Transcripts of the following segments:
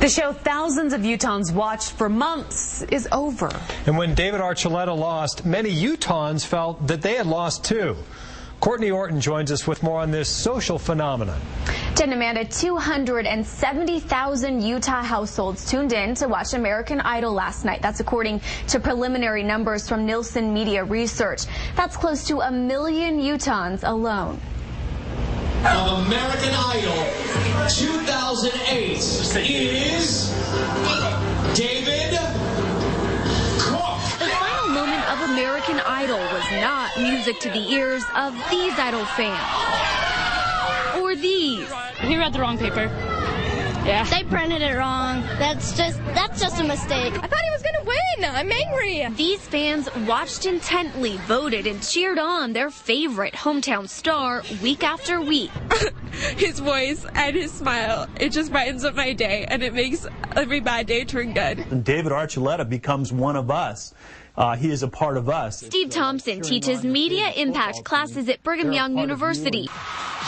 The show thousands of Utahns watched for months is over. And when David Archuleta lost, many Utahns felt that they had lost too. Courtney Orton joins us with more on this social phenomenon. Jen and Amanda, 270,000 Utah households tuned in to watch American Idol last night. That's according to preliminary numbers from Nielsen Media Research. That's close to 1 million Utahns alone. Of American Idol 2008 is David Cook. The final moment of American Idol was not music to the ears of these Idol fans. Or these. He read the wrong paper. Yeah. They printed it wrong. That's just a mistake. I thought he was going to win. I'm angry. These fans watched intently, voted, and cheered on their favorite hometown star week after week. His voice and his smile, it just brightens up my day, and it makes every bad day turn good. And David Archuleta becomes one of us. He is a part of us. Steve Thompson teaches media impact classes at Brigham Young University.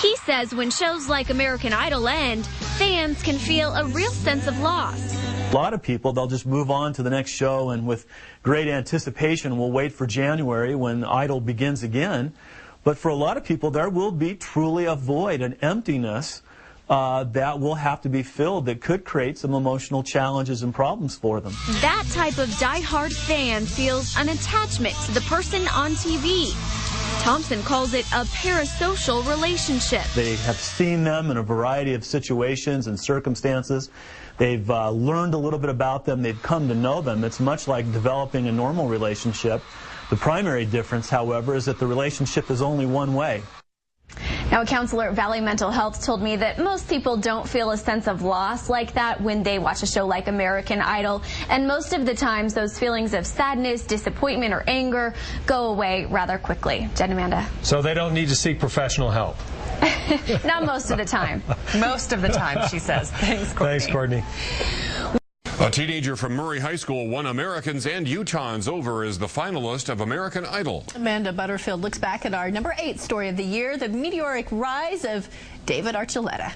He says when shows like American Idol end, fans can feel a real sense of loss. A lot of people, they'll just move on to the next show, and with great anticipation will wait for January when Idol begins again. But for a lot of people, there will be truly a void, an emptiness that will have to be filled, that could create some emotional challenges and problems for them. That type of diehard fan feels an attachment to the person on TV. Thompson calls it a parasocial relationship. They have seen them in a variety of situations and circumstances. They've learned a little bit about them. They've come to know them. It's much like developing a normal relationship. The primary difference, however, is that the relationship is only one way. Now, a counselor at Valley Mental Health told me that most people don't feel a sense of loss like that when they watch a show like American Idol. And most of the times, those feelings of sadness, disappointment, or anger go away rather quickly. Jen, Amanda. So they don't need to seek professional help? Not most of the time. Most of the time, she says. Thanks, Courtney. Thanks, Courtney. A teenager from Murray High School won Americans and Utahns over as the finalist of American Idol. Amanda Butterfield looks back at our number 8 story of the year, the meteoric rise of David Archuleta.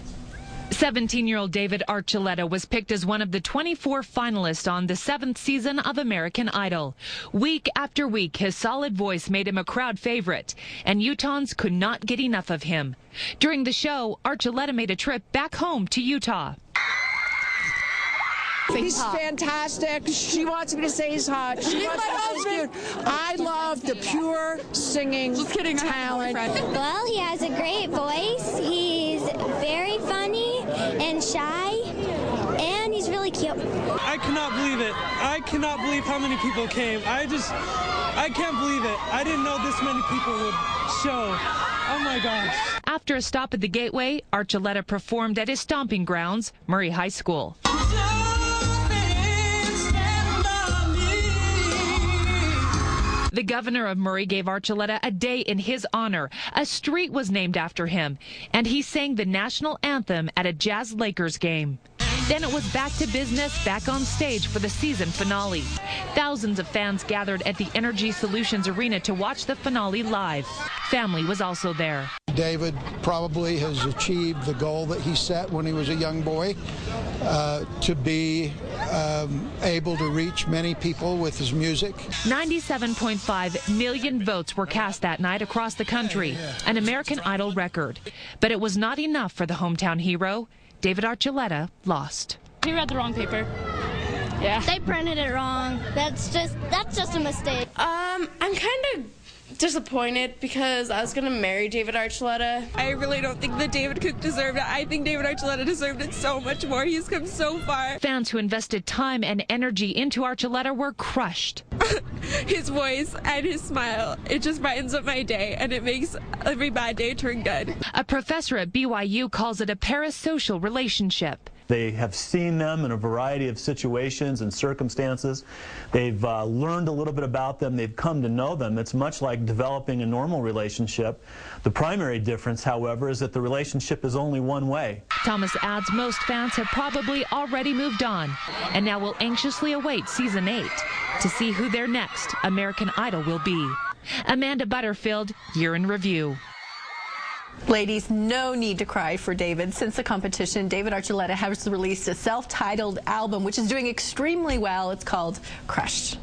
17-year-old David Archuleta was picked as one of the 24 finalists on the 7th season of American Idol. Week after week, his solid voice made him a crowd favorite, and Utahns could not get enough of him. During the show, Archuleta made a trip back home to Utah. He's fantastic. She wants me to say he's hot. She wants me to say he's cute. I love the pure singing talent. Well, he has a great voice. He's very funny and shy, and he's really cute. I cannot believe it. I cannot believe how many people came. I can't believe it. I didn't know this many people would show. Oh my gosh. After a stop at the Gateway, Archuleta performed at his stomping grounds, Murray High School. The governor of Murray gave Archuleta a day in his honor. A street was named after him, and he sang the national anthem at a Jazz Lakers game. Then it was back to business, back on stage for the season finale. Thousands of fans gathered at the Energy Solutions Arena to watch the finale live. Family was also there. David probably has achieved the goal that he set when he was a young boy, to be able to reach many people with his music. 97.5 million votes were cast that night across the country, an American Idol record. But it was not enough for the hometown hero. David Archuleta lost. He read the wrong paper. Yeah. They printed it wrong. That's just a mistake. I'm kind of disappointed because I was going to marry David Archuleta. I really don't think that David Cook deserved it. I think David Archuleta deserved it so much more. He's come so far. Fans who invested time and energy into Archuleta were crushed. His voice and his smile, it just brightens up my day, and it makes every bad day turn good. A professor at BYU calls it a parasocial relationship. They have seen them in a variety of situations and circumstances. They've learned a little bit about them. They've come to know them. It's much like developing a normal relationship. The primary difference, however, is that the relationship is only one way. Thomas adds most fans have probably already moved on and now will anxiously await season 8 to see who their next American Idol will be. Amanda Butterfield, Year in Review. Ladies, no need to cry for David. Since the competition, David Archuleta has released a self-titled album, which is doing extremely well. It's called Crushed.